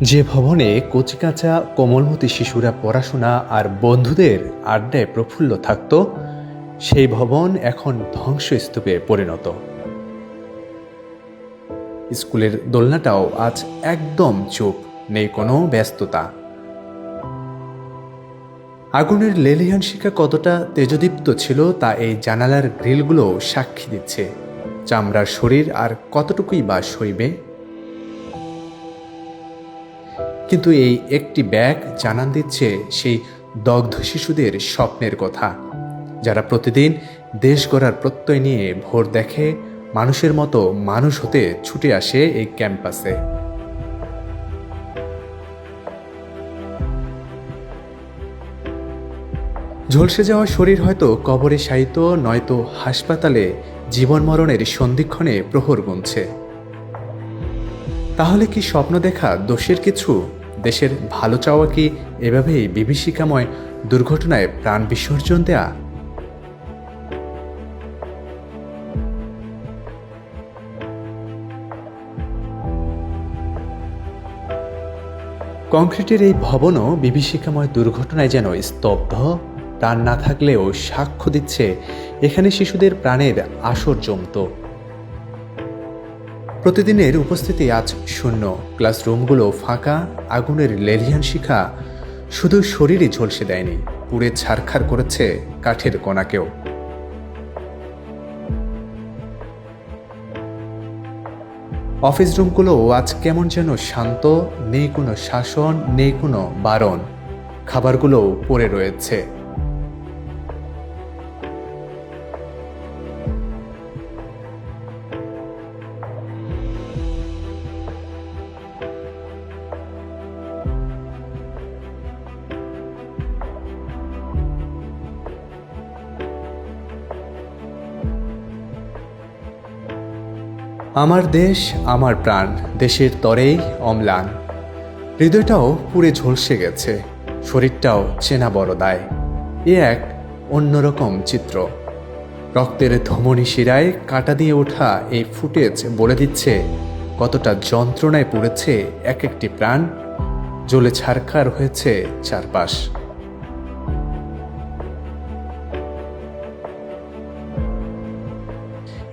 যে ভবনে কচিকাঁচা কোমলমতি শিশুরা পড়াশোনা আর বন্ধুদের আড্ডায় প্রফুল্ল থাকত, সেই ভবন এখন ধ্বংসস্তূপে পরিণত। স্কুলের দোলনাটাও আজ একদম চুপ, নেই কোনো ব্যস্ততা। আগুনের লেলিহান শিখা কতটা তেজদীপ্ত ছিল তা এই জানালার গ্রিলগুলো সাক্ষী দিচ্ছে। চামড়ার শরীর আর কতটুকুই বা সইবে। কিন্তু এই একটি ব্যাগ জানান দিচ্ছে সেই দগ্ধ শিশুদের স্বপ্নের কথা, যারা প্রতিদিন দেশ গড়ার প্রত্যয় নিয়ে ভোর দেখে মানুষের মতো মানুষ হতে ছুটে আসে এই ক্যাম্পাসে। ঝলসে যাওয়া শরীর হয়তো কবরে শায়িত, নয়তো হাসপাতালে জীবন মরণের সন্ধিক্ষণে প্রহর গুনছে। তাহলে কি স্বপ্ন দেখা দোষের কিছু? দেশের ভালো চাওয়া কি এভাবেই বিভীষিকাময় দুর্ঘটনায় প্রাণ বিসর্জন দেয়া? কংক্রিটের এই ভবনও বিভীষিকাময় দুর্ঘটনায় যেন স্তব্ধ, প্রাণ না থাকলেও সাক্ষ্য দিচ্ছে এখানে শিশুদের প্রাণের আসর জমত। প্রতিদিনের উপস্থিতি আজ শূন্য, ক্লাসরুমগুলো ফাঁকা। আগুনের লেলিহান শিখা শুধু শরীরই ঝলসে দেয়নি, পুড়ে ছারখার করেছে কাঠের কণাকেও। অফিস রুমগুলো আজ কেমন যেন শান্ত, নেই কোনো শাসন, নেই কোনো বারণ। খাবারগুলো পড়ে রয়েছে। আমার দেশ, আমার প্রাণ, দেশের তরেই অম্লান। হৃদয়টাও পুড়ে ঝলসে গেছে, শরীরটাও চেনা বড় দায়। এ এক অন্যরকম চিত্র। রক্তের ধমনী শিরায় কাটা দিয়ে ওঠা এই ফুটেজ বলে দিচ্ছে কতটা যন্ত্রণায় পুড়েছে এক একটি প্রাণ, জ্বলে ছারখার হয়েছে চারপাশ।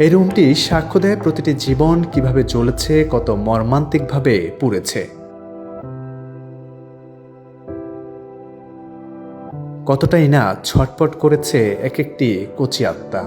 এই রুমটি সাক্ষ্য দেয় প্রতিটি জীবন কিভাবে জ্বলেছে, কত মর্মান্তিকভাবে পুড়েছে, কতটাই না ছটপট করেছে এক একটি কচি আত্মা।